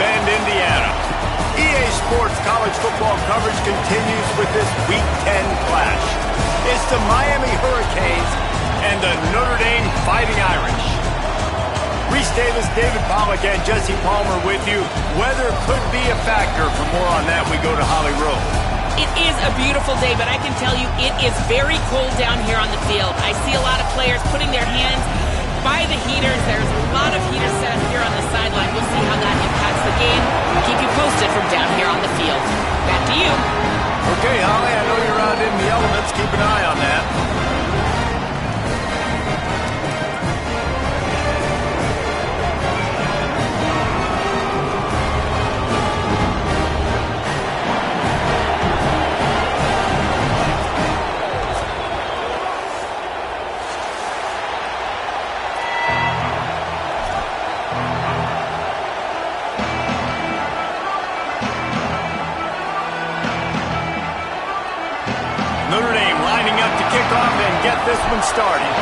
Bend, Indiana. EA Sports college football coverage continues with this Week 10 clash. It's the Miami Hurricanes and the Notre Dame Fighting Irish. Reese Davis, David Pollack, and Jesse Palmer with you. Weather could be a factor. For more on that, we go to Holly Rowe. It is a beautiful day, but I can tell you it is very cold down here on the field. I see a lot of players putting their hands by the heaters. There's a lot of heaters set up here on the sideline. We'll see how that impacts the game. We'll keep you posted from down here on the field. Back to you. Okay, Holly, I know you're out in the elements. Keep an eye on that. Notre Dame lining up to kick off and get this one started.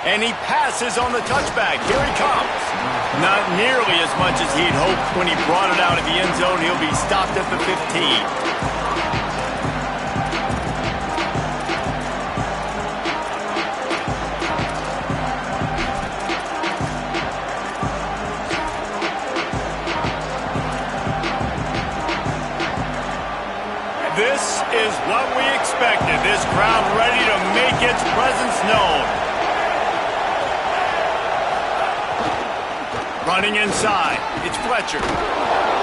And he passes on the touchback. Here he comes. Not nearly as much as he'd hoped when he brought it out of the end zone. He'll be stopped at the 15. This is what we expected. This crowd ready to make its presence known. Running inside, it's Fletcher.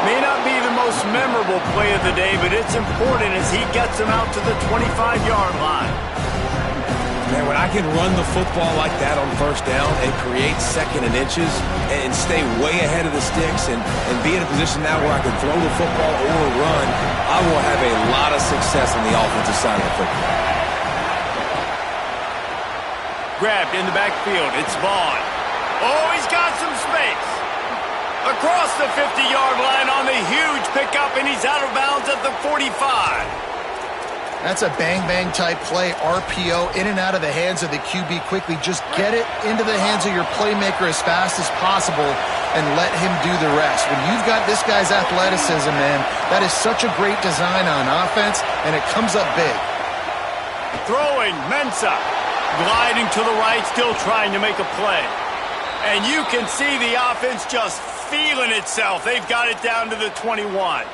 May not be the most memorable play of the day, but it's important as he gets him out to the 25-yard line. Man, when I can run the football like that on first down and create second and inches and stay way ahead of the sticks and be in a position now where I can throw the football or run, I will have a lot of success on the offensive side of the football. Grabbed in the backfield, it's Vaughn. Oh, he's got some space. Across the 50-yard line on the huge pickup, and he's out of bounds at the 45. That's a bang-bang type play, RPO, in and out of the hands of the QB quickly. Just get it into the hands of your playmaker as fast as possible and let him do the rest. When you've got this guy's athleticism, man, that is such a great design on offense, and it comes up big. Throwing, Mensah. Gliding to the right, still trying to make a play. And you can see the offense just feeling itself. They've got it down to the 21.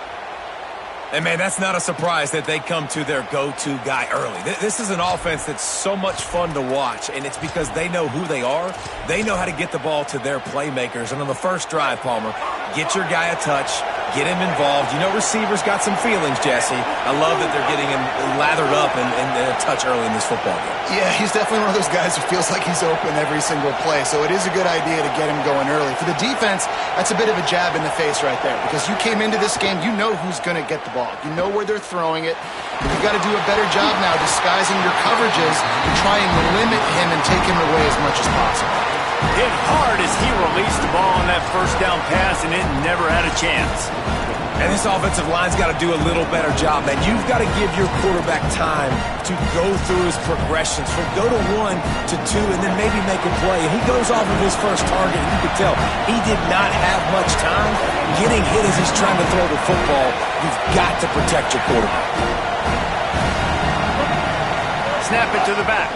And, man, that's not a surprise that they come to their go-to guy early. This is an offense that's so much fun to watch, and it's because they know who they are. They know how to get the ball to their playmakers. And on the first drive, Palmer, get your guy a touch, get him involved. You know receivers got some feelings, Jesse. I love that they're getting him lathered up and a touch early in this football game. Yeah, he's definitely one of those guys who feels like he's open every single play, so it is a good idea to get him going early. For the defense, that's a bit of a jab in the face right there because you came into this game, you know who's going to get the ball. You know where they're throwing it. You've got to do a better job now disguising your coverages and try and limit him and take him away as much as possible. Hit hard as he released the ball on that first down pass, and it never had a chance. And this offensive line's got to do a little better job, man. You've got to give your quarterback time to go through his progressions from go to 1 to 2 and then maybe make a play. And he goes off of his first target, and you can tell he did not have much time getting hit as he's trying to throw the football. You've got to protect your quarterback. Snap it to the back.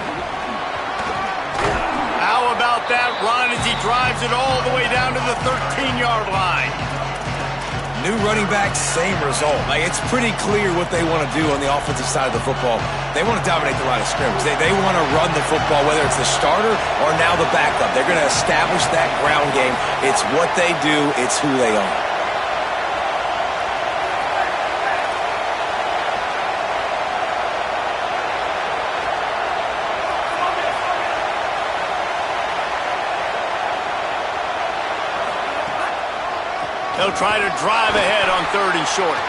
How about that run as he drives it all the way down to the 13-yard line? New running back, same result. Like, it's pretty clear what they want to do on the offensive side of the football. They want to dominate the line of scrimmage. They want to run the football, whether it's the starter or now the backup. They're going to establish that ground game. It's what they do. It's who they are. They'll try to drive ahead on 3rd and short.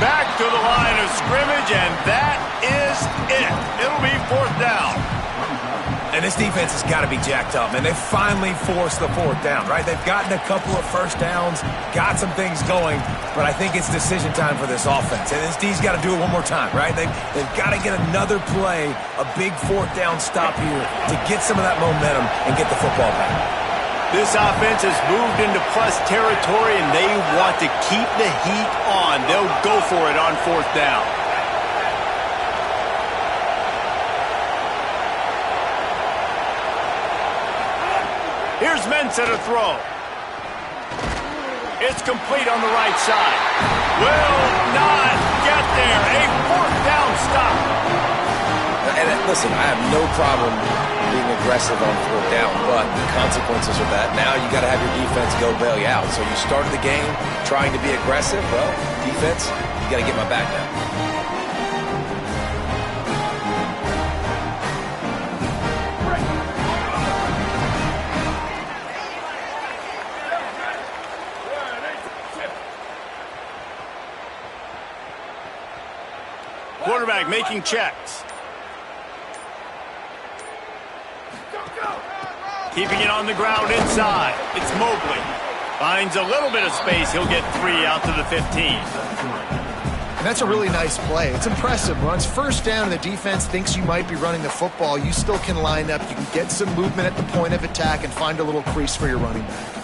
Back to the line of scrimmage, and that is it. It'll be 4th down. And this defense has got to be jacked up, man. They finally forced the fourth down, right? They've gotten a couple of first downs, got some things going, but I think it's decision time for this offense. And this D's got to do it one more time, right? They've got to get another play, a big fourth down stop here to get some of that momentum and get the football back. This offense has moved into plus territory, and they want to keep the heat on. They'll go for it on fourth down. Here's Mensah to throw. It's complete on the right side. Will not get there. A fourth down stop. And listen, I have no problem being aggressive on fourth down, but the consequences of that, now you got to have your defense go bail you out. So you started the game trying to be aggressive. Well, defense, you got to get my back now. Quarterback making checks. Keeping it on the ground inside. It's Mobley. Finds a little bit of space. He'll get 3 out to the 15. And that's a really nice play. It's impressive. Runs first down and the defense thinks you might be running the football. You still can line up. You can get some movement at the point of attack and find a little crease for your running back.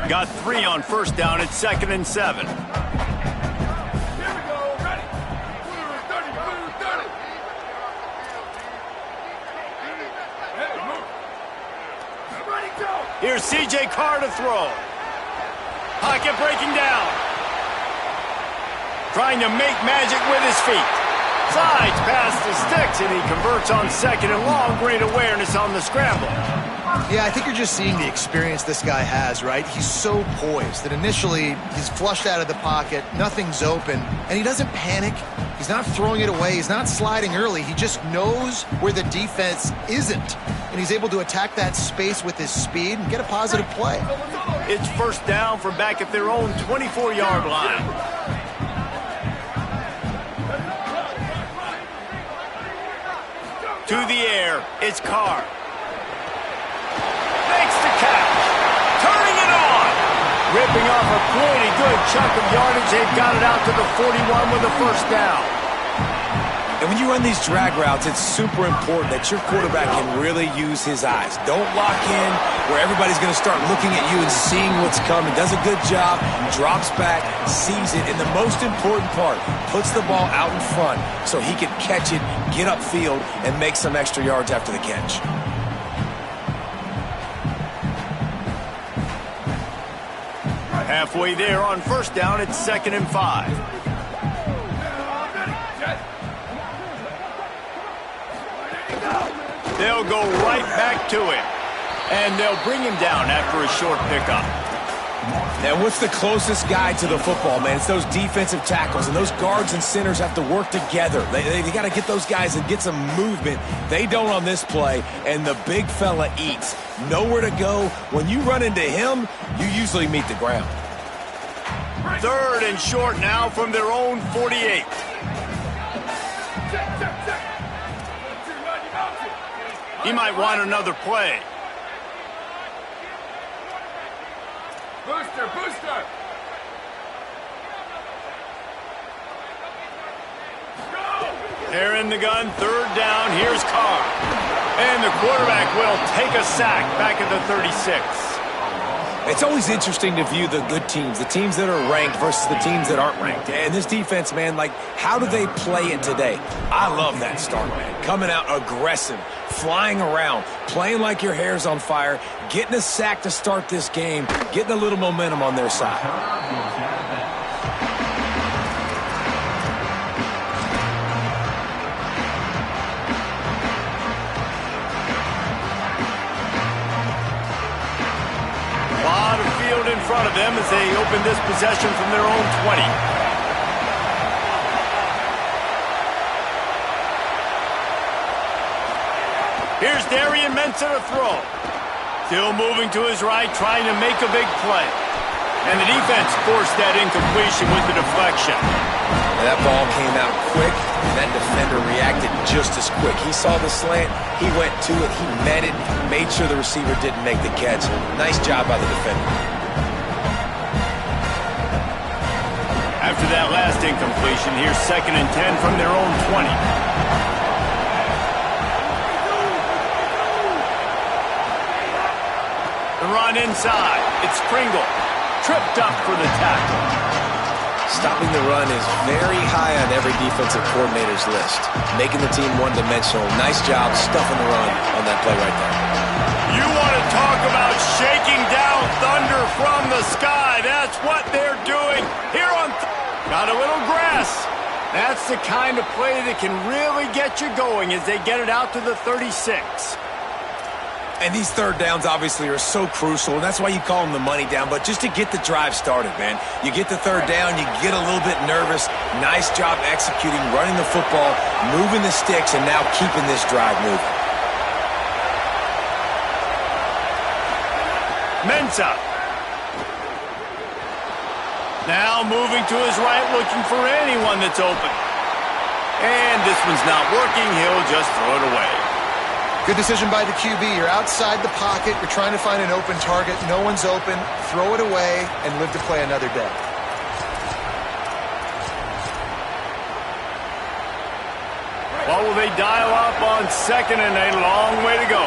Got 3 on first down. It's 2nd and 7. Here's C.J. Carr to throw. Pocket breaking down. Trying to make magic with his feet. Sides past the sticks, and he converts on 2nd and long. Great awareness on the scramble. Yeah, I think you're just seeing the experience this guy has, right? He's so poised that initially he's flushed out of the pocket, nothing's open, and he doesn't panic. He's not throwing it away. He's not sliding early. He just knows where the defense isn't, and he's able to attack that space with his speed and get a positive play. It's first down from back at their own 24-yard line. To the air, it's Carr. Makes the catch. Turning it on. Ripping off a pretty good chunk of yardage. They've got it out to the 41 with a first down. And when you run these drag routes, it's super important that your quarterback can really use his eyes. Don't lock in where everybody's going to start looking at you and seeing what's coming. Does a good job, drops back, sees it, and the most important part, puts the ball out in front so he can catch it, get upfield, and make some extra yards after the catch. Halfway there on first down, it's 2nd and 5. They'll go right back to him. And they'll bring him down after a short pickup. Now, what's the closest guy to the football, man? It's those defensive tackles, and those guards and centers have to work together. They got to get those guys and get some movement. They don't on this play, and the big fella eats. Nowhere to go. When you run into him, you usually meet the ground. 3rd and short now from their own 48. He might want another play. Booster! They're in the gun, 3rd down. Here's Carr. And the quarterback will take a sack back at the 36. It's always interesting to view the good teams, the teams that are ranked versus the teams that aren't ranked. And this defense, man, like, how do they play it today? I love that start, man. Coming out aggressive, flying around, playing like your hair's on fire, getting a sack to start this game, getting a little momentum on their side. In front of them as they open this possession from their own 20. Here's Darian Mensah to throw. Still moving to his right, trying to make a big play. And the defense forced that incompletion with the deflection. And that ball came out quick, and that defender reacted just as quick. He saw the slant, he went to it, he met it, made sure the receiver didn't make the catch. Nice job by the defender. After that last incompletion, here's 2nd and 10 from their own 20. The run inside. It's Pringle. Tripped up for the tackle. Stopping the run is very high on every defensive coordinator's list. Making the team one-dimensional. Nice job stuffing the run on that play right there. You want to talk about shaking down thunder from the sky. That's what they're doing here on... Got a little grass. That's the kind of play that can really get you going as they get it out to the 36. And these third downs obviously are so crucial, and that's why you call them the money down. But just to get the drive started, man, you get the third down, you get a little bit nervous. Nice job executing, running the football, moving the sticks, and now keeping this drive moving. Mensah. Now moving to his right, looking for anyone that's open. And this one's not working. He'll just throw it away. Good decision by the QB. You're outside the pocket. You're trying to find an open target. No one's open. Throw it away and live to play another day. What will they dial up on 2nd and a long way to go?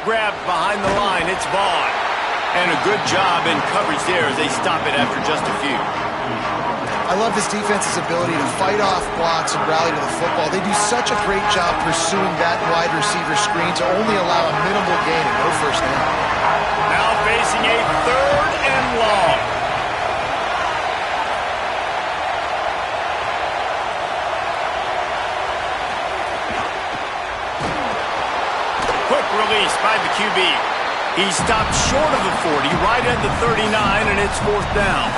Grabbed behind the line, it's Vaughn. And a good job in coverage there as they stop it after just a few. I love this defense's ability to fight off blocks and rally to the football. They do such a great job pursuing that wide receiver screen to only allow a minimal gain and no first down. Now facing a 3rd and long. Quick release by the QB. He stopped short of the 40, right at the 39, and it's 4th down.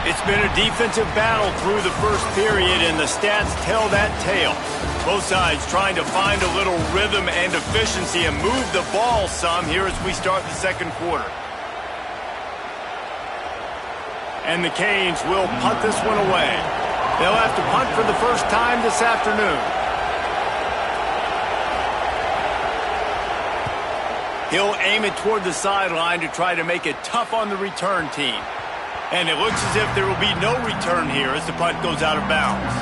It's been a defensive battle through the first period, and the stats tell that tale. Both sides trying to find a little rhythm and efficiency and move the ball some here as we start the 2nd quarter. And the Canes will punt this one away. They'll have to punt for the first time this afternoon. He'll aim it toward the sideline to try to make it tough on the return team. And it looks as if there will be no return here as the punt goes out of bounds.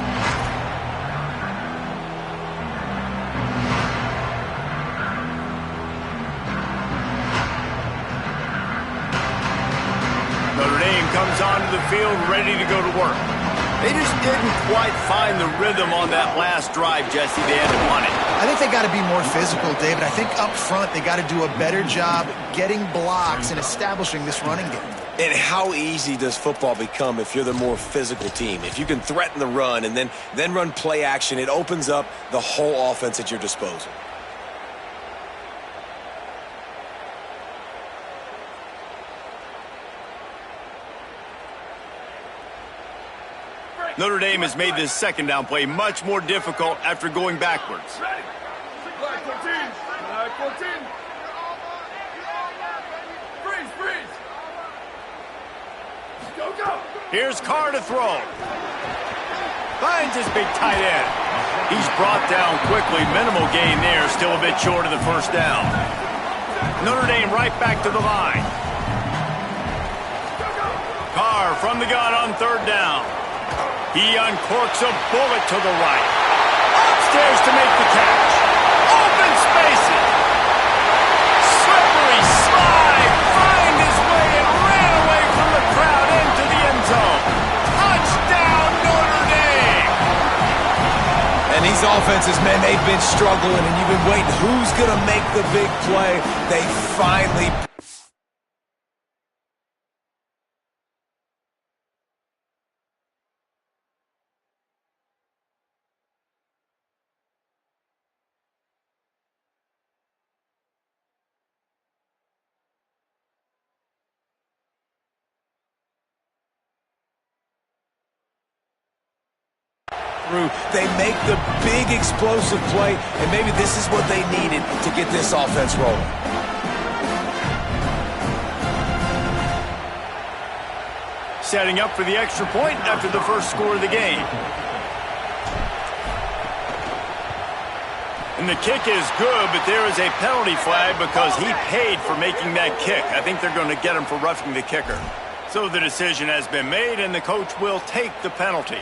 Notre Dame comes onto the field ready to go to work. They just didn't quite find the rhythm on that last drive, Jesse. They had to punt it. I think they got to be more physical, David. I think up front they got to do a better job getting blocks and establishing this running game. And how easy does football become if you're the more physical team? If you can threaten the run and then run play action, it opens up the whole offense at your disposal. Notre Dame has made this 2nd down play much more difficult after going backwards. Ready. Black 14. Black 14. Freeze. Go. Here's Carr to throw. Finds his big tight end. He's brought down quickly. Minimal gain there. Still a bit short of the first down. Notre Dame right back to the line. Carr from the gun on 3rd down. He uncorks a bullet to the right. Upstairs to make the catch. Open spaces. Slippery slide. Find his way and ran away from the crowd into the end zone. Touchdown, Notre Dame. And these offenses, man, they've been struggling, and you've been waiting. Who's going to make the big play? They finally through. They make the big explosive play, and maybe this is what they needed to get this offense rolling. Setting up for the extra point after the first score of the game. And the kick is good, but there is a penalty flag because he paid for making that kick. I think they're going to get him for roughing the kicker. So the decision has been made, and the coach will take the penalty.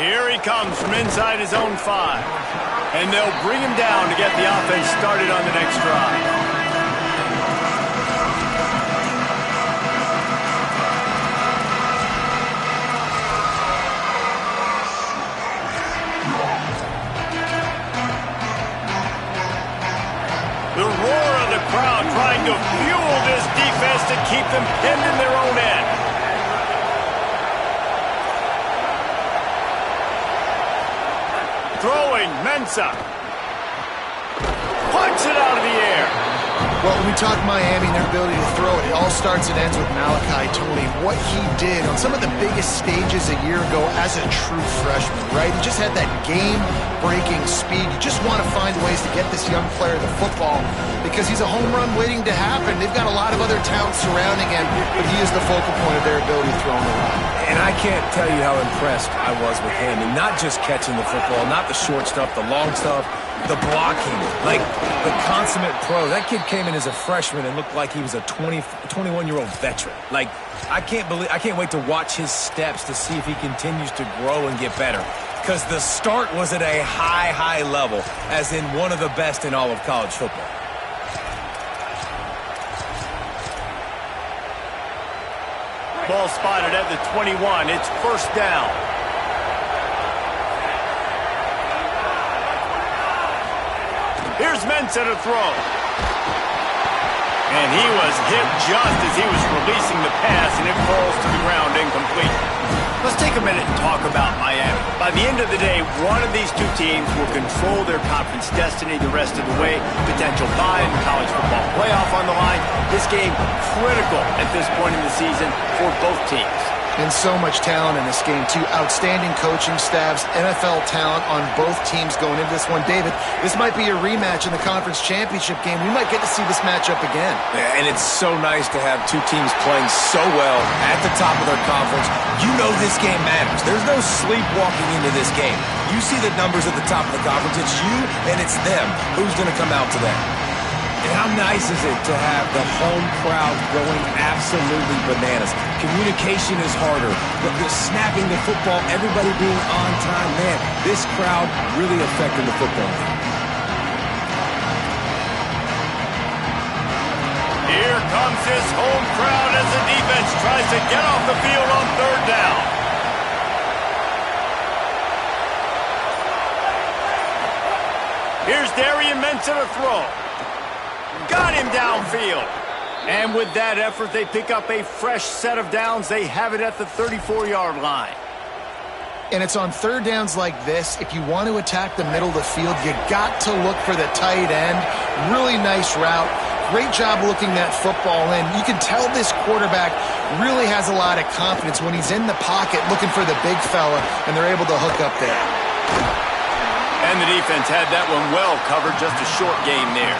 Here he comes from inside his own 5. And they'll bring him down to get the offense started on the next drive. The roar of the crowd trying to fuel this defense to keep them pinned in their own end. Throwing, Mensah. Punch it out of the air. Well, when we talk Miami and their ability to throw it, it all starts and ends with Malachi Tony. What he did on some of the biggest stages a year ago as a true freshman, right? He just had that game-breaking speed. You just want to find ways to get this young player the football because he's a home run waiting to happen. They've got a lot of other talent surrounding him, but he is the focal point of their ability to throw on the line. And I can't tell you how impressed I was with him. And not just catching the football, not the short stuff, the long stuff, the blocking, like the consummate pro. That kid came in as a freshman and looked like he was a 21-year-old veteran. Like, I can't wait to watch his steps to see if he continues to grow and get better. Because the start was at a high level, as in one of the best in all of college football. Ball spotted at the 21. It's first down. Here's Mensah to throw. And he was hit just as he was releasing the pass, and it falls to the ground incomplete. Let's take a minute and talk about Miami. By the end of the day, one of these two teams will control their conference destiny the rest of the way. Potential bye in the college football playoff on the line. This game critical at this point in the season for both teams. And so much talent in this game, too. Outstanding coaching staffs, NFL talent on both teams going into this one. David, this might be a rematch in the conference championship game. We might get to see this matchup again. Yeah, and it's so nice to have two teams playing so well at the top of their conference. You know this game matters. There's no sleepwalking into this game. You see the numbers at the top of the conference. It's you and it's them. Who's going to come out to that? And how nice is it to have the home crowd going absolutely bananas? Communication is harder. The snapping the football, everybody being on time. Man, this crowd really affected the football game. Here comes his home crowd as the defense tries to get off the field on third down. Here's Darian Mensah to throw. Got him downfield. And with that effort, they pick up a fresh set of downs. They have it at the 34-yard line. And it's on third downs like this. If you want to attack the middle of the field, you got to look for the tight end. Really nice route. Great job looking that football in. You can tell this quarterback really has a lot of confidence when he's in the pocket looking for the big fella, and they're able to hook up there. And the defense had that one well covered. Just a short gain there.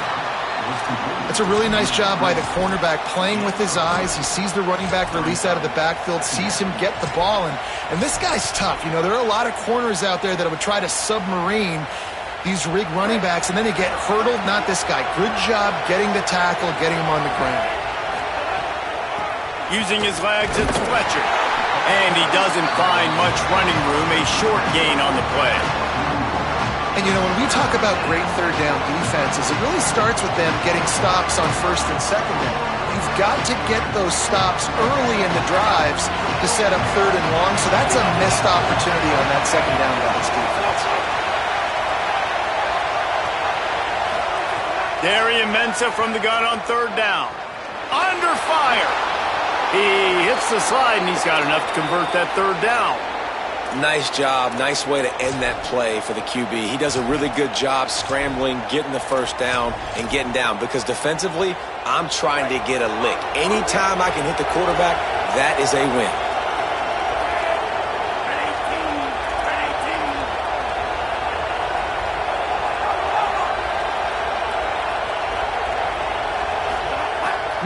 It's a really nice job by the cornerback playing with his eyes. He sees the running back release out of the backfield, sees him get the ball, and this guy's tough. You know, there are a lot of corners out there that would try to submarine these rig running backs, and then they get hurdled. Not this guy. Good job getting the tackle, getting him on the ground. Using his legs, it's Fletcher. And he doesn't find much running room. A short gain on the play. And, you know, when we talk about great third down defenses, it really starts with them getting stops on first and second down. You've got to get those stops early in the drives to set up third and long, so that's a missed opportunity on that second down by this defense. Darian Mensah from the gun on third down. Under fire. He hits the slide, and he's got enough to convert that third down. Nice job. Nice way to end that play for the QB. He does a really good job scrambling, getting the first down, and getting down. Because defensively, I'm trying to get a lick. Anytime I can hit the quarterback, that is a win.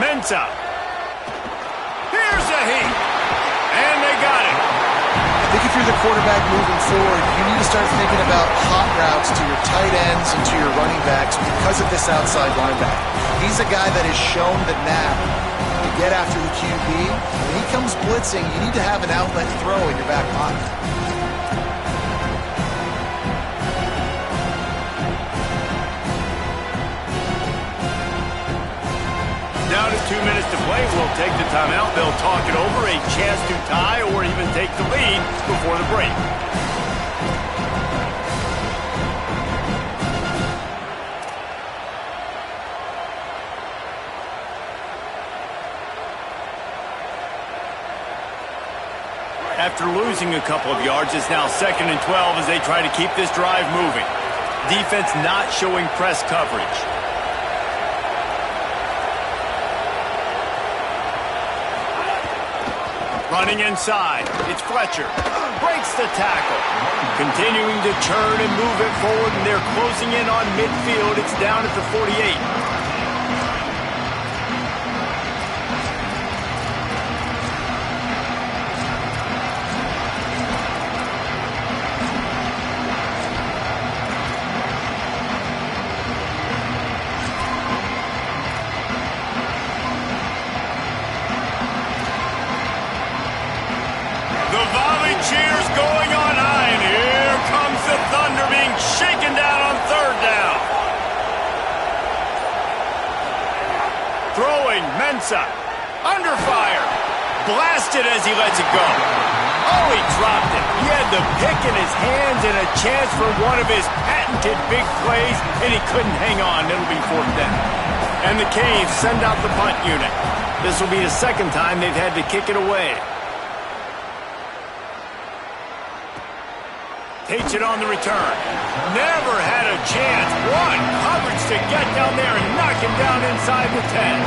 Mensah. Here's a heat. And they got it. I think if you're the quarterback moving forward, you need to start thinking about hot routes to your tight ends and to your running backs because of this outside linebacker. He's a guy that has shown the knack to get after the QB. When he comes blitzing, you need to have an outlet throw in your back pocket. Down to 2 minutes to play. We'll take the timeout. They'll talk it over. A chance to tie or even take the lead before the break. After losing a couple of yards, it's now 2nd and 12 as they try to keep this drive moving. Defense not showing press coverage. Running inside, it's Fletcher. Breaks the tackle. Continuing to churn and move it forward, and they're closing in on midfield. It's down at the 48. Cheers going on high, and here comes the Thunder being shaken down on 3rd down. Throwing, Mensah, under fire, blasted as he lets it go. Oh, he dropped it. He had the pick in his hands and a chance for one of his patented big plays, and he couldn't hang on. It'll be 4th down. And the Canes send out the punt unit. This will be the 2nd time they've had to kick it away. Takes it on the return. Never had a chance. One coverage to get down there and knock him down inside the 10.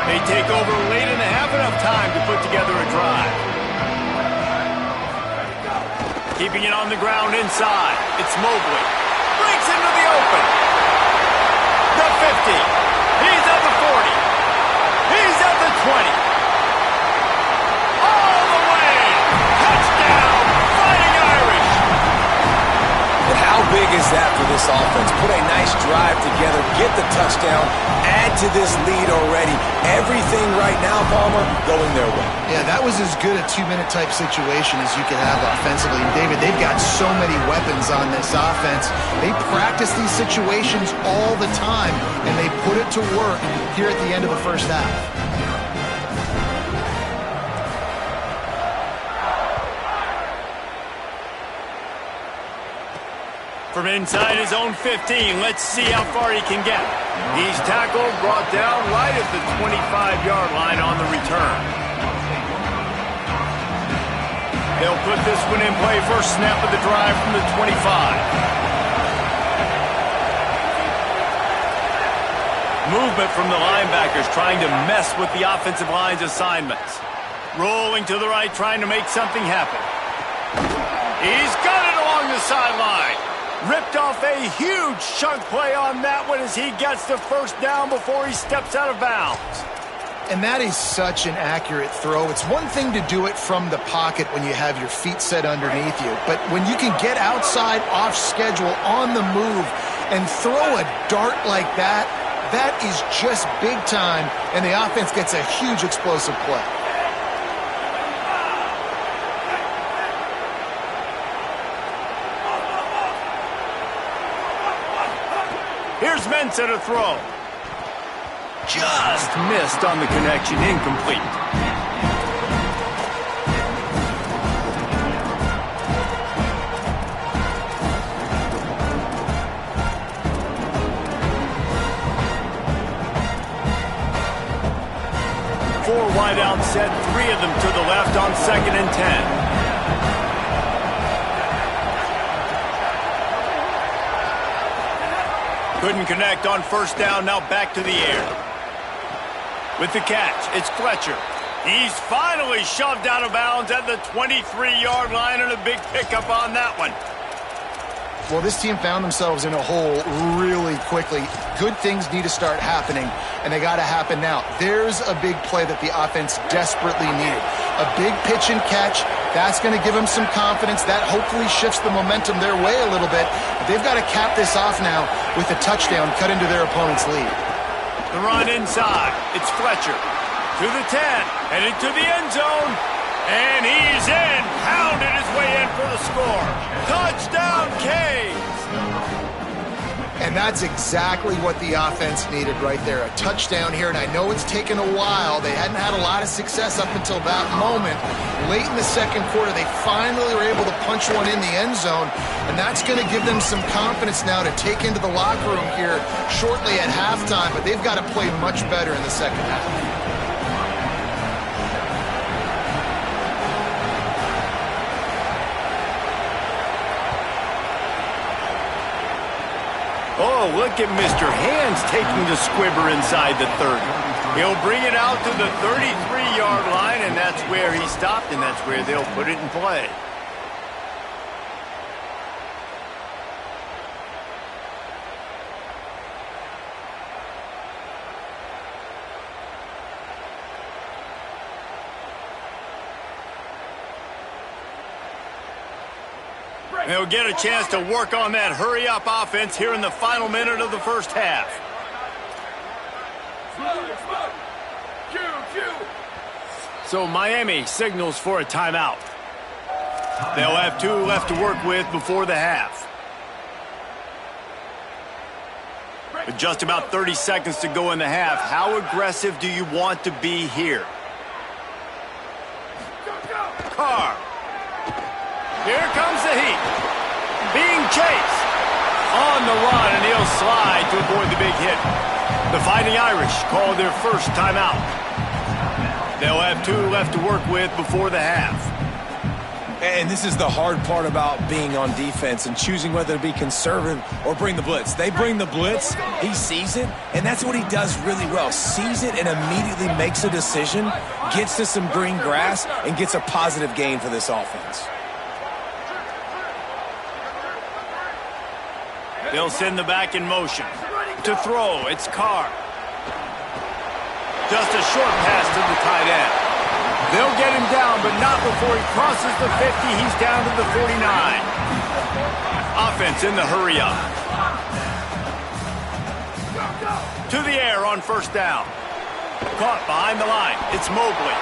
They take over late and they have enough time to put together a drive. Keeping it on the ground inside. It's Mobley. Breaks into the open. The 50. He's at the 40. He's at the 20. All the way. Touchdown, Fighting Irish. And how big is that for this offense? Put a nice drive together, get the touchdown, add to this lead already. Everything right now, Palmer, going their way. Yeah, that was as good a 2-minute type situation as you could have offensively. And David, they've got so many weapons on this offense. They practice these situations all the time, and they put it to work here at the end of the first half. From inside his own 15, let's see how far he can get. He's tackled, brought down right at the 25-yard line on the return. They'll put this one in play first snap of the drive from the 25. Movement from the linebackers trying to mess with the offensive line's assignments. Rolling to the right, trying to make something happen. He's got it along the sideline. Ripped off a huge chunk play on that one as he gets the first down before he steps out of bounds. And that is such an accurate throw. It's one thing to do it from the pocket when you have your feet set underneath you, but when you can get outside, off schedule, on the move, and throw a dart like that, that is just big time, and the offense gets a huge explosive play. Here's Mensah to throw. Just missed on the connection, incomplete. Try-down set, 3 of them to the left on 2nd and 10. Couldn't connect on 1st down, now back to the air. With the catch, it's Fletcher. He's finally shoved out of bounds at the 23-yard line, and a big pickup on that one. Well, this team found themselves in a hole really quickly. Good things need to start happening, and they got to happen now. There's a big play that the offense desperately needed. A big pitch and catch. That's going to give them some confidence. That hopefully shifts the momentum their way a little bit. But they've got to cap this off now with a touchdown cut into their opponent's lead. The run inside. It's Fletcher. To the 10, headed to the end zone. And he's in. Pounded his way in for the score. Touchdown, Canes. And that's exactly what the offense needed right there. A touchdown here, and I know it's taken a while. They hadn't had a lot of success up until that moment. Late in the 2nd quarter, they finally were able to punch one in the end zone, and that's going to give them some confidence now to take into the locker room here shortly at halftime, but they've got to play much better in the 2nd half. Oh, look at Mr. Hands taking the squibber inside the 30. He'll bring it out to the 33-yard line, and that's where he stopped, and that's where they'll put it in play. They'll get a chance to work on that hurry-up offense here in the final minute of the 1st half. So Miami signals for a timeout. They'll have 2 left to work with before the half. With just about 30 seconds to go in the half, how aggressive do you want to be here? Carr. Here comes the heat. Being chased. On the run, and he'll slide to avoid the big hit. The Fighting Irish call their first timeout. They'll have 2 left to work with before the half. And this is the hard part about being on defense and choosing whether to be conservative or bring the blitz. They bring the blitz, he sees it, and that's what he does really well. Sees it and immediately makes a decision, gets to some green grass, and gets a positive gain for this offense. They'll send the back in motion. To throw, it's Carr. Just a short pass to the tight end. They'll get him down, but not before he crosses the 50. He's down to the 49. Offense in the hurry-up. To the air on 1st down. Caught behind the line. It's Mobley.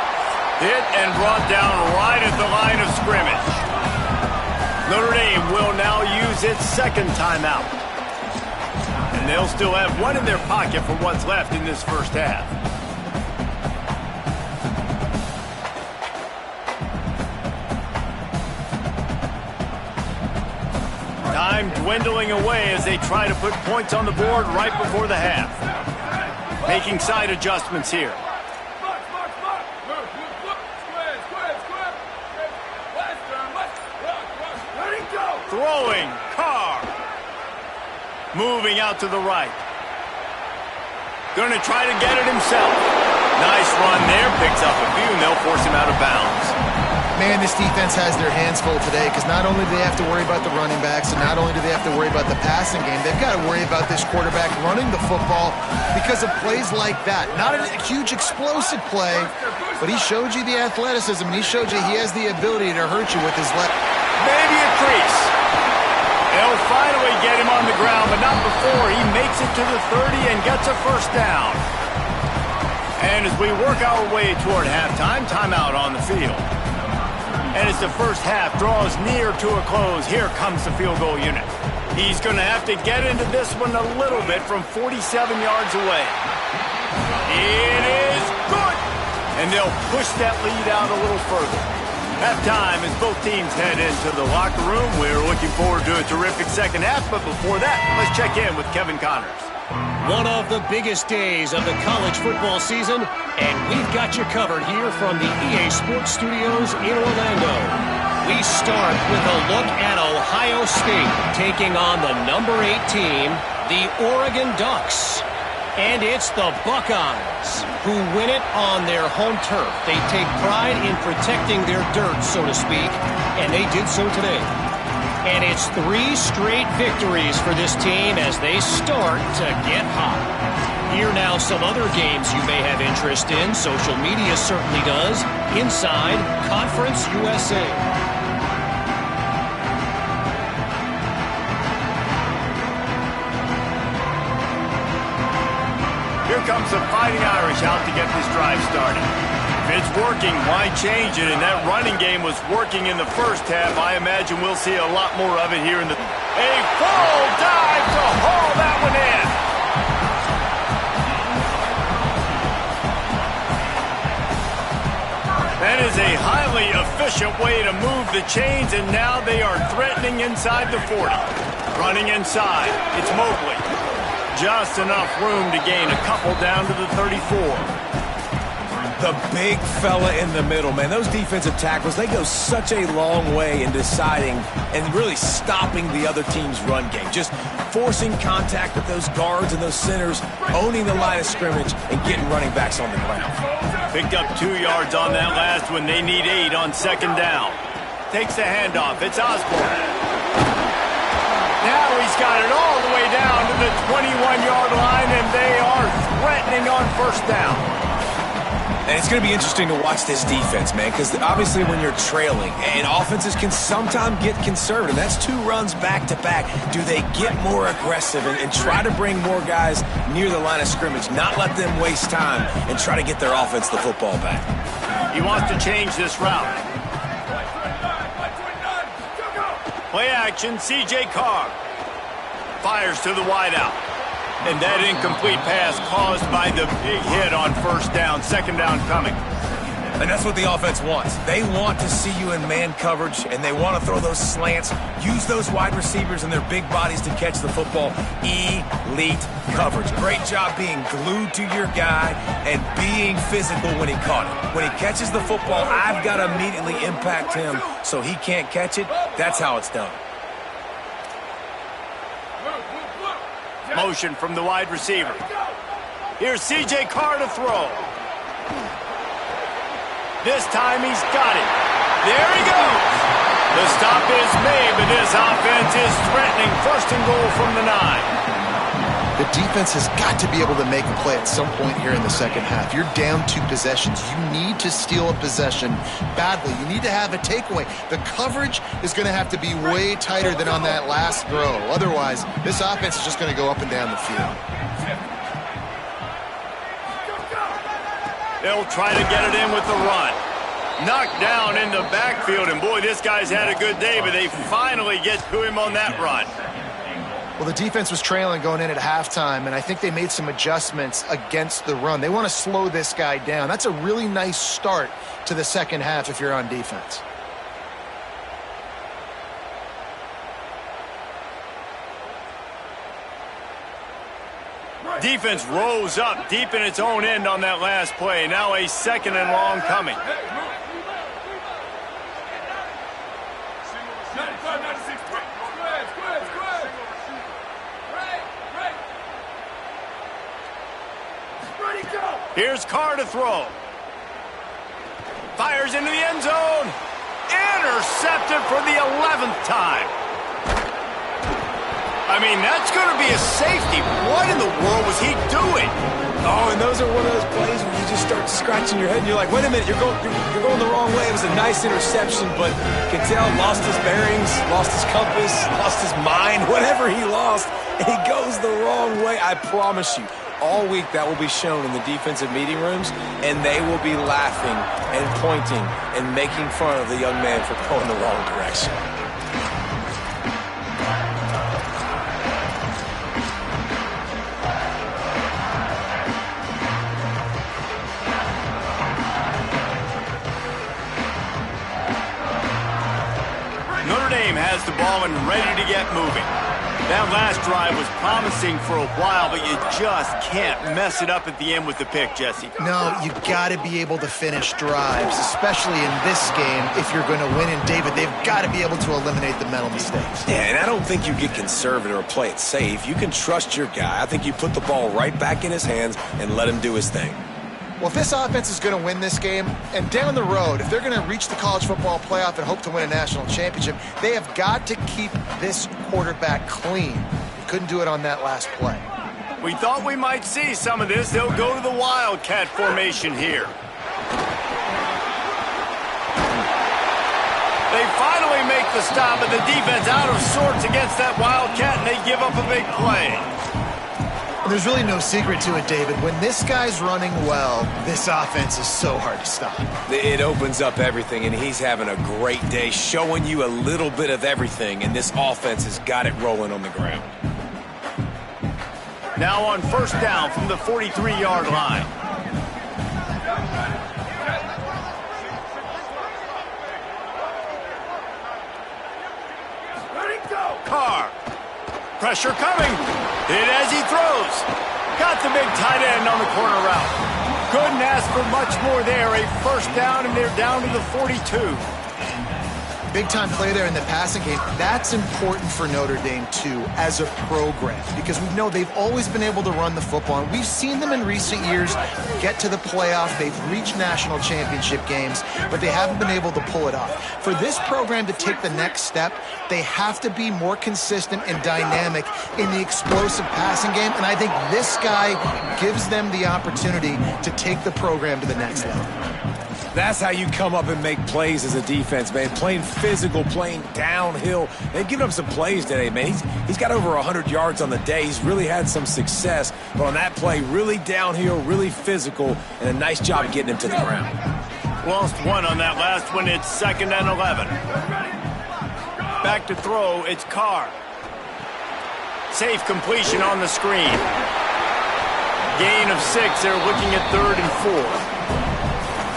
Hit and brought down right at the line of scrimmage. Notre Dame will now use its 2nd timeout. And they'll still have 1 in their pocket for what's left in this 1st half. Time dwindling away as they try to put points on the board right before the half. Making side adjustments here. Throwing, Carr. Moving out to the right. Going to try to get it himself. Nice run there. Picks up a few, and they'll force him out of bounds. Man, this defense has their hands full today because not only do they have to worry about the running backs and not only do they have to worry about the passing game, they've got to worry about this quarterback running the football because of plays like that. Not a huge explosive play, but he showed you the athleticism, and he showed you he has the ability to hurt you with his left. Maybe a crease. They'll finally get him on the ground, but not before he makes it to the 30 and gets a 1st down. And as we work our way toward halftime, timeout on the field. And as the 1st half draws near to a close, here comes the field goal unit. He's going to have to get into this one a little bit from 47 yards away. It is good! And they'll push that lead out a little further. Halftime as both teams head into the locker room. We're looking forward to a terrific 2nd half, but before that, let's check in with Kevin Connors. One of the biggest days of the college football season, and we've got you covered here from the EA Sports Studios in Orlando. We start with a look at Ohio State taking on the number 8 team, the Oregon Ducks. And it's the Buckeyes who win it on their home turf. They take pride in protecting their dirt, so to speak, and they did so today. And it's 3 straight victories for this team as they start to get hot. Here now some other games you may have interest in. Social media certainly does. Inside Conference USA. Here comes the Fighting Irish out to get this drive started. If it's working, why change it? And that running game was working in the first half. I imagine we'll see a lot more of it here in the... A full dive to haul that one in. That is a highly efficient way to move the chains, and now they are threatening inside the 40. Running inside, it's Mobley. Just enough room to gain a couple down to the 34. The big fella in the middle, man. Those defensive tackles, they go such a long way in deciding and really stopping the other team's run game. Just forcing contact with those guards and those centers, owning the line of scrimmage, and getting running backs on the ground. Picked up 2 yards on that last one. They need 8 on second down. Takes the handoff. It's Osborne. Now he's got it all the way down to the 21-yard line, and they are threatening on first down. And it's going to be interesting to watch this defense, man, because obviously when you're trailing, and offenses can sometimes get conservative. That's 2 runs back-to-back. Do they get more aggressive and try to bring more guys near the line of scrimmage, not let them waste time, and try to get their offense the football back? He wants to change this route. Play action, C.J. Carr. Fires to the wideout. And that incomplete pass caused by the big hit on first down. Second down coming. And that's what the offense wants. They want to see you in man coverage, and they want to throw those slants, use those wide receivers and their big bodies to catch the football. Elite coverage. Great job being glued to your guy and being physical when he caught it. When he catches the football, I've got to immediately impact him so he can't catch it. That's how it's done. Motion from the wide receiver. Here's C.J. Carr to throw. This time he's got it. There he goes. The stop is made, but this offense is threatening. First and goal from the 9. The defense has got to be able to make a play at some point here in the second half. You're down 2 possessions. You need to steal a possession badly. You need to have a takeaway. The coverage is going to have to be way tighter than on that last throw. Otherwise, this offense is just going to go up and down the field. They'll try to get it in with the run. Knocked down in the backfield, and boy, this guy's had a good day, but they finally get to him on that run. Well, the defense was trailing going in at halftime, and I think they made some adjustments against the run. They want to slow this guy down. That's a really nice start to the second half if you're on defense. Defense rose up deep in its own end on that last play. Now a second and long coming. Here's Carr to throw. Fires into the end zone. Intercepted for the 11th time. I mean, that's going to be a safety. What in the world was he doing? Oh, and those are one of those plays where you just start scratching your head and you're like, wait a minute, you're going the wrong way. It was a nice interception, but Cattell lost his bearings, lost his compass, lost his mind, whatever he lost, and he goes the wrong way. I promise you, all week that will be shown in the defensive meeting rooms, and they will be laughing and pointing and making fun of the young man for going the wrong direction. Notre Dame has the ball and ready to get moving. That last drive was promising for a while, but you just can't mess it up at the end with the pick, Jesse. No, you got to be able to finish drives, especially in this game if you're going to win. And David, they've got to be able to eliminate the mental mistakes. Yeah, and I don't think you get conservative or play it safe. You can trust your guy. I think you put the ball right back in his hands and let him do his thing. Well, if this offense is going to win this game, and down the road, if they're going to reach the college football playoff and hope to win a national championship, they have got to keep this quarterback clean. They couldn't do it on that last play. We thought we might see some of this. They'll go to the Wildcat formation here. They finally make the stop, and the defense out of sorts against that Wildcat, and they give up a big play. There's really no secret to it, David. When this guy's running well, this offense is so hard to stop. It opens up everything, and he's having a great day, showing you a little bit of everything, and this offense has got it rolling on the ground. Now on first down from the 43-yard line. Carr. Pressure coming. Hit as he throws. Got the big tight end on the corner route. Couldn't ask for much more there. A first down, and they're down to the 42. Big-time play there in the passing game. That's important for Notre Dame, too, as a program, because we know they've always been able to run the football. And we've seen them in recent years get to the playoff. They've reached national championship games, but they haven't been able to pull it off. For this program to take the next step, they have to be more consistent and dynamic in the explosive passing game, and I think this guy gives them the opportunity to take the program to the next level. That's how you come up and make plays as a defense, man. Playing physical, playing downhill. They've given him some plays today, man. He's got over 100 yards on the day. He's really had some success. But on that play, really downhill, really physical, and a nice job getting him to the ground. Lost one on that last one. It's 2nd and 11. Back to throw. It's Carr. Safe completion on the screen. Gain of 6. They're looking at 3rd and 4.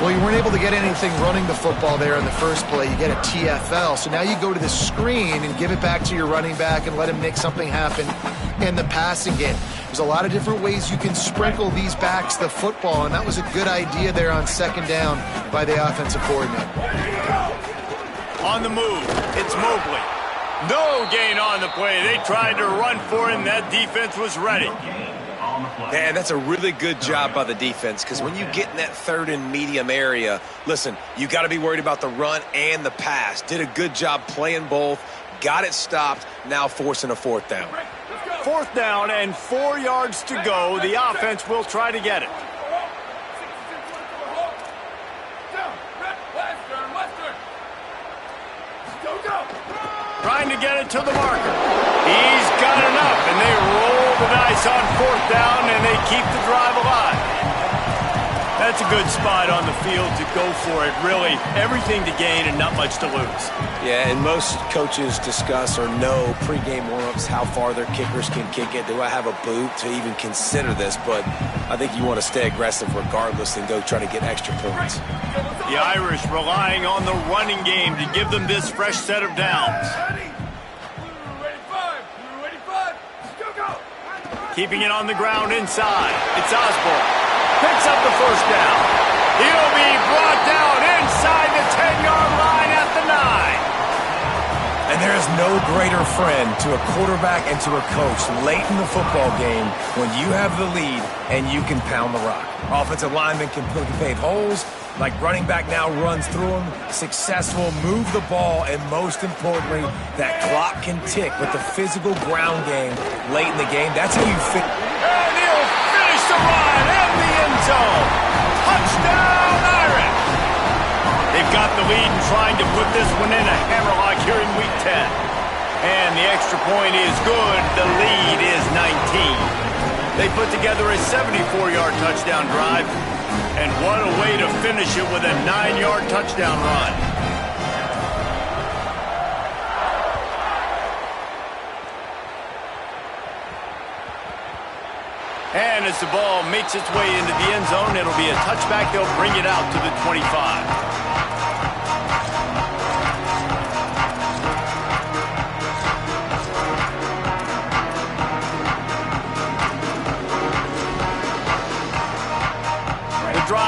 Well, you weren't able to get anything running the football there in the first play. You get a TFL. So now you go to the screen and give it back to your running back and let him make something happen in the passing game. There's a lot of different ways you can sprinkle these backs the football, and that was a good idea there on 2nd down by the offensive coordinator. On the move, it's Mobley. No gain on the play. They tried to run for him. That defense was ready. Man, that's a really good job by the defense, because when you get in that 3rd and medium area, listen, you got to be worried about the run and the pass. Did a good job playing both, got it stopped, now forcing a 4th down. 4th down and 4 yards to go. The offense will try to get it. Trying to get it to the marker. He's got enough, and they roll the dice on 4th down, and they keep the drive alive. That's a good spot on the field to go for it. Really, everything to gain and not much to lose. Yeah, and most coaches discuss or know pregame warm-ups how far their kickers can kick it. Do I have a boot to even consider this? But I think you want to stay aggressive regardless and go try to get extra points. The Irish relying on the running game to give them this fresh set of downs. Keeping it on the ground inside. It's Osborne. Picks up the first down. He'll be brought down inside the 10-yard line at the 9. And there is no greater friend to a quarterback and to a coach late in the football game when you have the lead and you can pound the rock. Offensive linemen can pave holes, like running back now runs through them, successful, move the ball, and most importantly, that clock can tick with the physical ground game late in the game. That's how you fit. And he'll finish the run in the end zone. Touchdown, Irish! They've got the lead and trying to put this one in a hammerlock here in Week 10. And the extra point is good. The lead is 19. They put together a 74-yard touchdown drive. And what a way to finish it with a 9-yard touchdown run. And as the ball makes its way into the end zone, it'll be a touchback. They'll bring it out to the 25.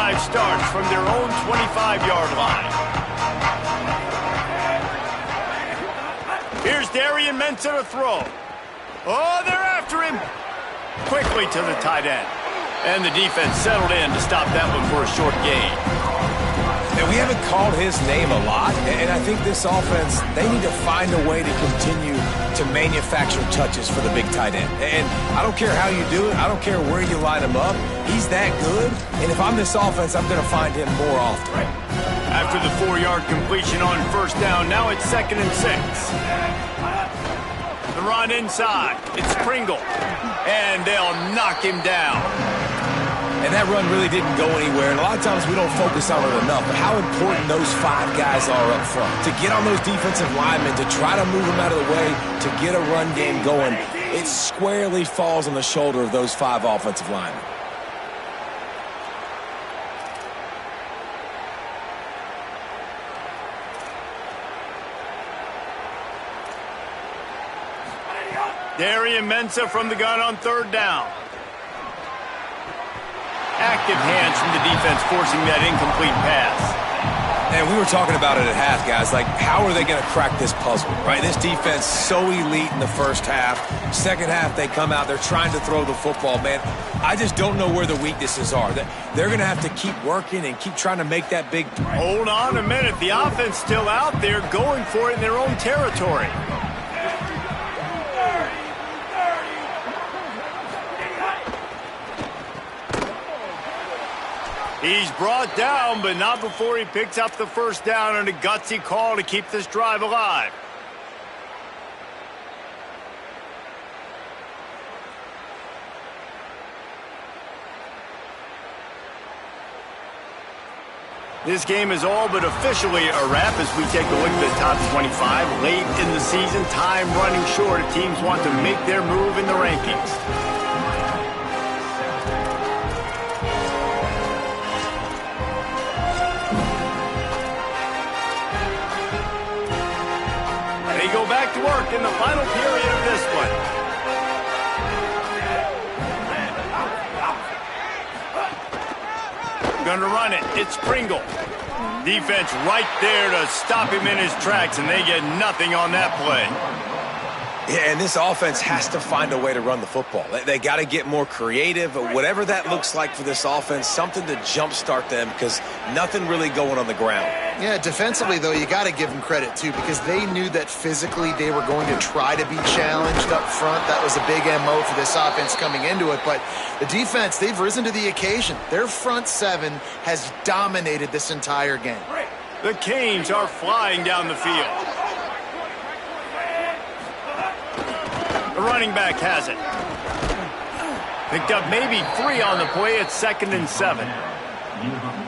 drive starts from their own 25-yard line. Here's Darian Mensah to throw. Oh, they're after him. Quickly to the tight end. And the defense settled in to stop that one for a short gain. And we haven't called his name a lot, and I think this offense, they need to find a way to continue to manufacture touches for the big tight end. And I don't care how you do it. I don't care where you line him up. He's that good, and if I'm this offense, I'm going to find him more often. After the 4-yard completion on first down, now it's 2nd and 6. The run inside. It's Pringle, and they'll knock him down. And that run really didn't go anywhere, and a lot of times we don't focus on it enough, but how important those 5 guys are up front. To get on those defensive linemen, to try to move them out of the way, to get a run game going, it squarely falls on the shoulder of those 5 offensive linemen. Darian Mensah from the gun on 3rd down. Active hands from the defense forcing that incomplete pass. And we were talking about it at half, guys. Like, how are they going to crack this puzzle, right? This defense so elite in the first half. Second half, they come out. They're trying to throw the football, man. I just don't know where the weaknesses are. They're going to have to keep working and keep trying to make that big play. Hold on a minute. The offense still out there going for it in their own territory. He's brought down, but not before he picks up the first down and a gutsy call to keep this drive alive. This game is all but officially a wrap as we take a look at the top 25. Late in the season, time running short. Teams want to make their move in the rankings. They go back to work in the final period of this one. Gonna run it. It's Pringle. Defense right there to stop him in his tracks, and they get nothing on that play. Yeah, and this offense has to find a way to run the football. They got to get more creative, whatever that looks like for this offense, something to jumpstart them because nothing really going on the ground. Yeah, defensively, though, you got to give them credit, too, because they knew that physically they were going to try to be challenged up front. That was a big MO for this offense coming into it. But the defense, they've risen to the occasion. Their front 7 has dominated this entire game. The Canes are flying down the field. The running back has it. Picked up maybe 3 on the play. It's 2nd and 7.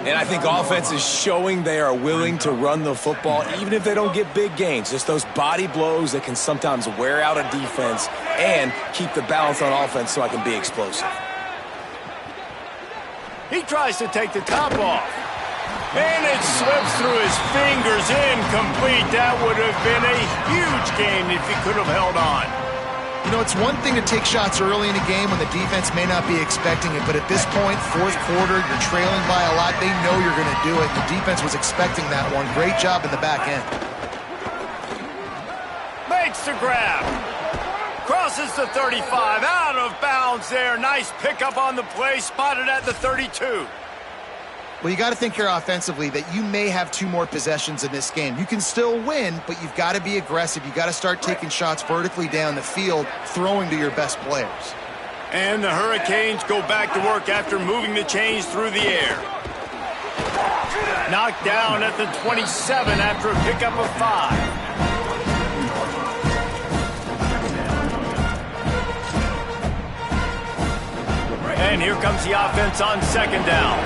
And I think offense is showing they are willing to run the football, even if they don't get big gains. Just those body blows that can sometimes wear out a defense and keep the balance on offense so I can be explosive. He tries to take the top off. And it slips through his fingers, incomplete. That would have been a huge gain if he could have held on. You know, it's one thing to take shots early in a game when the defense may not be expecting it, but at this point, 4th quarter, you're trailing by a lot. They know you're going to do it. The defense was expecting that one. Great job in the back end. Makes the grab. Crosses the 35. Out of bounds there. Nice pickup on the play. Spotted at the 32. Well, you got to think here offensively that you may have 2 more possessions in this game. You can still win, but you've got to be aggressive. You've got to start taking shots vertically down the field, throwing to your best players. And the Hurricanes go back to work after moving the chains through the air. Knocked down at the 27 after a pickup of 5. And here comes the offense on 2nd down.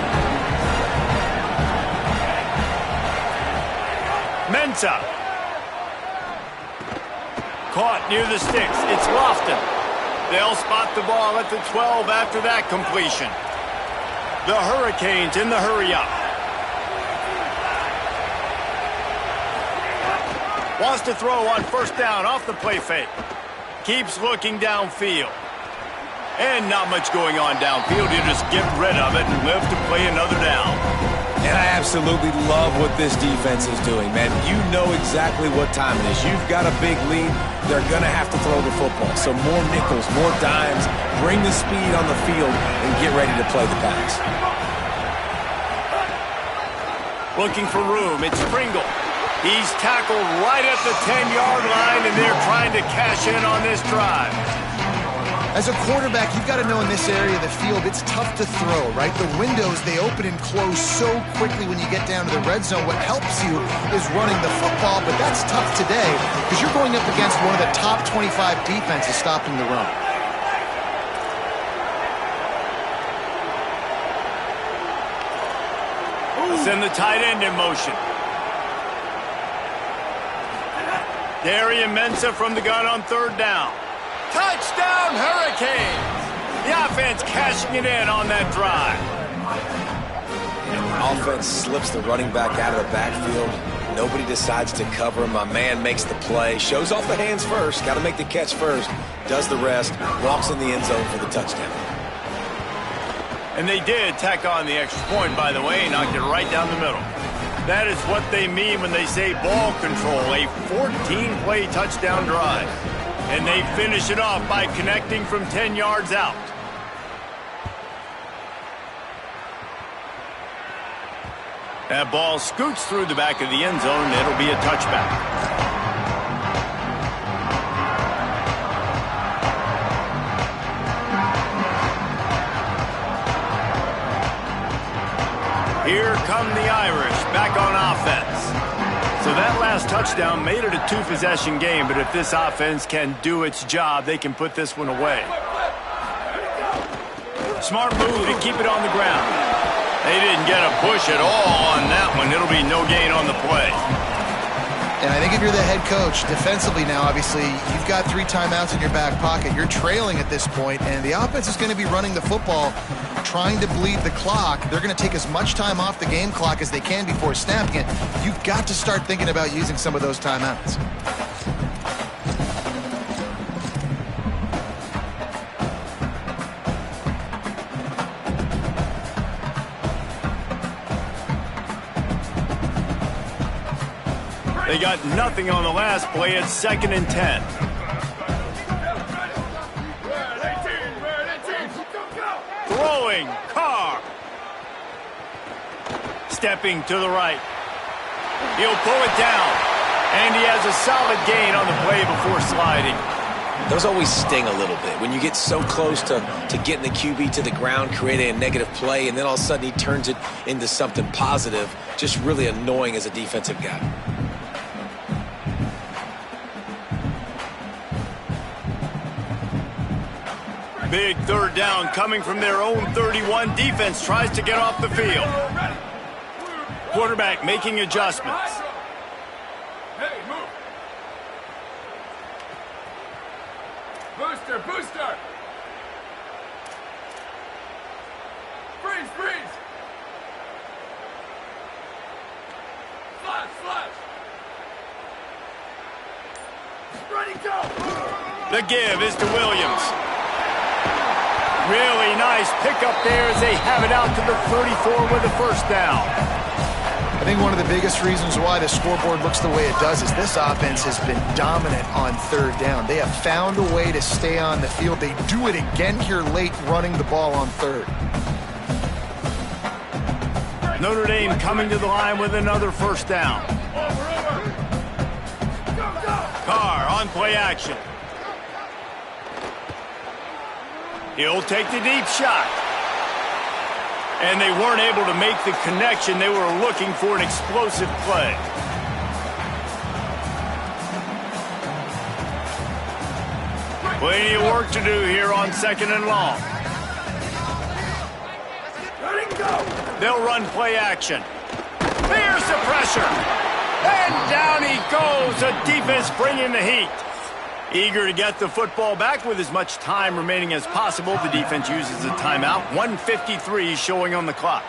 Mensah. Caught near the sticks. It's Lofton. They'll spot the ball at the 12 after that completion. The Hurricanes in the hurry up. Wants to throw on 1st down off the play fake. Keeps looking downfield. And not much going on downfield. You just get rid of it and live to play another down. And I absolutely love what this defense is doing, man. You know exactly what time it is. You've got a big lead. They're going to have to throw the football. So more nickels, more dimes, bring the speed on the field, and get ready to play the pass. Looking for room. It's Pringle. He's tackled right at the 10-yard line, and they're trying to cash in on this drive. As a quarterback, you've got to know in this area of the field, it's tough to throw, right? The windows, they open and close so quickly when you get down to the red zone. What helps you is running the football, but that's tough today because you're going up against one of the top 25 defenses stopping the run. Send the tight end in motion. Darian Mensah from the gun on third down. Touchdown, Hurricanes! The offense cashing it in on that drive. And when offense slips the running back out of the backfield, nobody decides to cover him. My man makes the play, shows off the hands first, got to make the catch first, does the rest, walks in the end zone for the touchdown. And they did tack on the extra point, by the way, knocked it right down the middle. That is what they mean when they say ball control, a 14-play touchdown drive. And they finish it off by connecting from 10 yards out. That ball scoots through the back of the end zone, and it'll be a touchback. Here come the Irish back on offense. So that last touchdown made it a two-possession game, but if this offense can do its job, they can put this one away. Smart move to keep it on the ground. They didn't get a push at all on that one. It'll be no gain on the play. And I think if you're the head coach, defensively now, obviously, you've got 3 timeouts in your back pocket. You're trailing at this point, and the offense is going to be running the football, trying to bleed the clock. They're going to take as much time off the game clock as they can before snapping it. You've got to start thinking about using some of those timeouts. They got nothing on the last play. It's 2nd and 10. Throwing, Carr. Stepping to the right. He'll pull it down. And he has a solid gain on the play before sliding. Those always sting a little bit. When you get so close to getting the QB to the ground, creating a negative play, and then all of a sudden he turns it into something positive, just really annoying as a defensive guy. Big third down coming from their own 31. Defense tries to get off the field. Quarterback making adjustments. Hey, move. Booster, booster. Freeze, freeze. Flash, flash. Ready, go. The give is to Williams. Really nice pickup there as they have it out to the 34 with a first down. I think one of the biggest reasons why the scoreboard looks the way it does is this offense has been dominant on third down. They have found a way to stay on the field. They do it again here late, running the ball on third. Notre Dame coming to the line with another first down. Carr on play action. He'll take the deep shot. And they weren't able to make the connection. They were looking for an explosive play. Plenty of work to do here on 2nd and long. They'll run play action. There's the pressure. And down he goes. The defense bringing the heat. Eager to get the football back with as much time remaining as possible. The defense uses a timeout. 1:53 showing on the clock.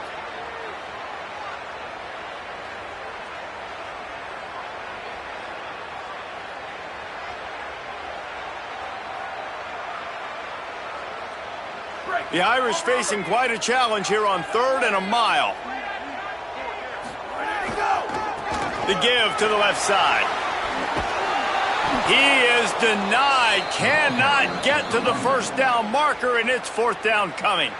The Irish facing quite a challenge here on 3rd and a mile. The give to the left side. He is denied. Cannot get to the first down marker, and it's 4th down coming.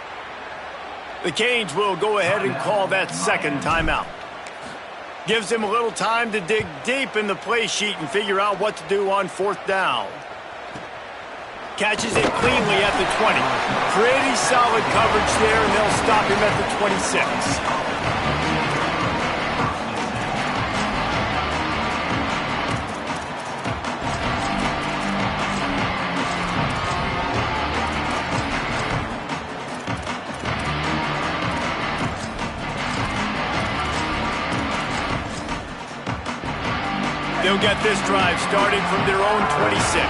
The Canes will go ahead and call that second timeout. Gives him a little time to dig deep in the play sheet and figure out what to do on 4th down. Catches it cleanly at the 20. Pretty solid coverage there, and they'll stop him at the 26. They'll get this drive started from their own 26.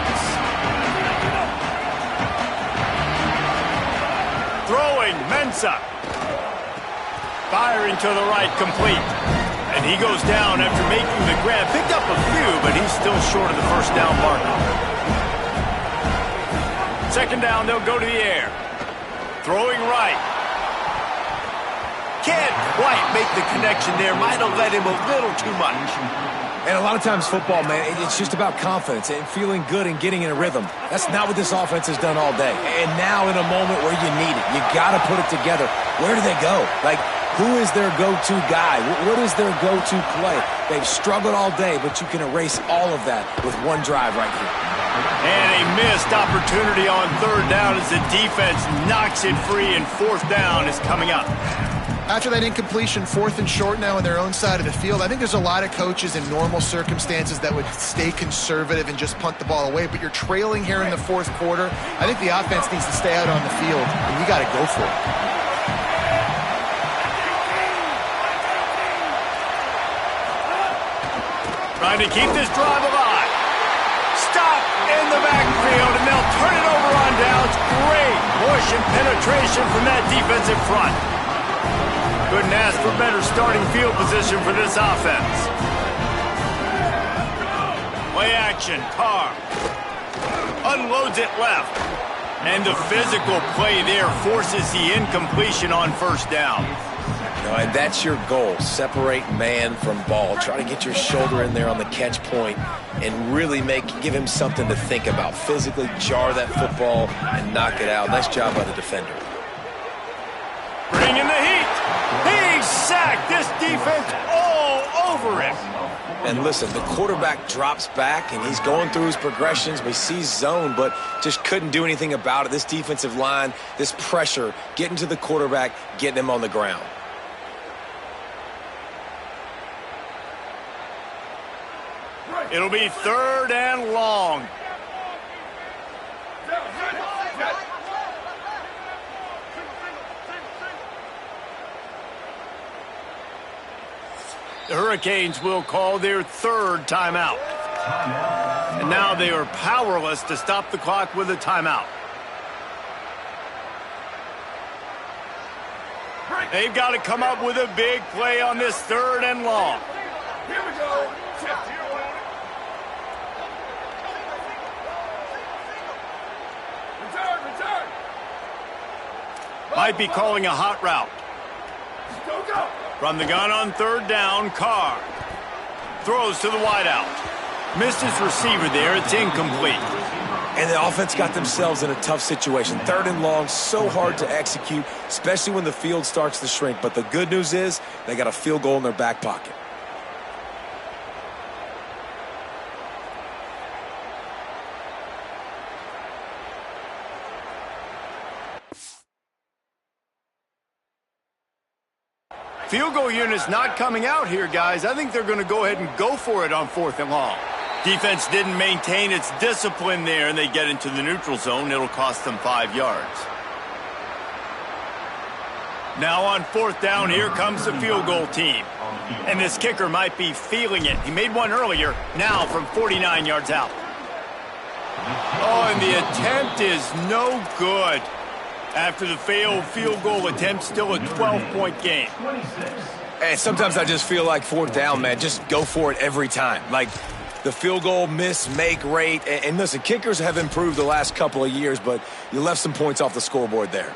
Throwing, Mensah. Firing to the right, complete. And he goes down after making the grab. Picked up a few, but he's still short of the first down marker. 2nd down, they'll go to the air. Throwing right. Can't quite make the connection there. Might have led him a little too much. And a lot of times football, man, it's just about confidence and feeling good and getting in a rhythm. That's not what this offense has done all day. And now in a moment where you need it, you got to put it together. Where do they go? Like, who is their go-to guy? What is their go-to play? They've struggled all day, but you can erase all of that with one drive right here. And a missed opportunity on 3rd down as the defense knocks it free, and 4th down is coming up. After that incompletion, 4th and short now on their own side of the field, I think there's a lot of coaches in normal circumstances that would stay conservative and just punt the ball away. But you're trailing here in the 4th quarter. I think the offense needs to stay out on the field, and you got to go for it. Trying to keep this drive alive. Stop in the backfield, and they'll turn it over on downs. Great push and penetration from that defensive front. Couldn't ask for better starting field position for this offense. Play action, Carr. Unloads it left. And the physical play there forces the incompletion on 1st down. And that's your goal. Separate man from ball. Try to get your shoulder in there on the catch point and really give him something to think about. Physically jar that football and knock it out. Nice job by the defender. Bringing the heat. He's sacked. This defense all over him. And listen, the quarterback drops back, and he's going through his progressions. We see zone, but just couldn't do anything about it. This defensive line, this pressure, getting to the quarterback, getting him on the ground. It'll be 3rd and long. The Hurricanes will call their 3rd timeout. And now they are powerless to stop the clock with a timeout. They've got to come up with a big play on this 3rd and long. Here we go. Return. Might be calling a hot route. Go. From the gun on 3rd down, Carr throws to the wideout. Missed his receiver there. It's incomplete. And the offense got themselves in a tough situation. 3rd and long, so hard to execute, especially when the field starts to shrink. But the good news is they got a field goal in their back pocket. Field goal unit's not coming out here, guys. I think they're going to go ahead and go for it on 4th and long. Defense didn't maintain its discipline there, and they get into the neutral zone. It'll cost them 5 yards. Now on 4th down, here comes the field goal team. And this kicker might be feeling it. He made one earlier, now from 49 yards out. Oh, and the attempt is no good. After the failed field goal attempt, still a 12-point game. And sometimes I just feel like 4th down, man, just go for it every time. Like, the field goal miss-make rate. And listen, kickers have improved the last couple of years, but you left some points off the scoreboard there.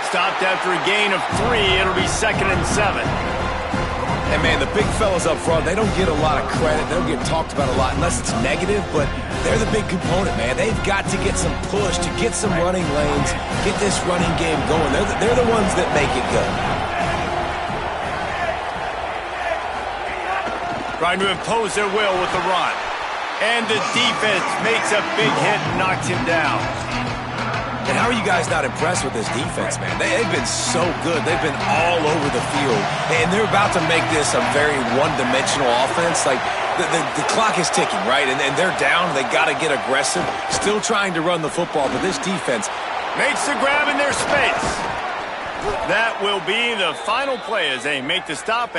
Stopped after a gain of 3. It'll be 2nd and 7. And, man, the big fellas up front, they don't get a lot of credit. They don't get talked about a lot unless it's negative, but they're the big component, man. They've got to get some push, to get some running lanes, get this running game going. They're the ones that make it go. Trying to impose their will with the run. And the defense makes a big hit and knocks him down. And how are you guys not impressed with this defense, man? They've been so good. They've been all over the field. And they're about to make this a very one-dimensional offense. Like, the clock is ticking, right? And they're down. They got to get aggressive. Still trying to run the football, but this defense makes the grab in their space. That will be the final play as they make the stop.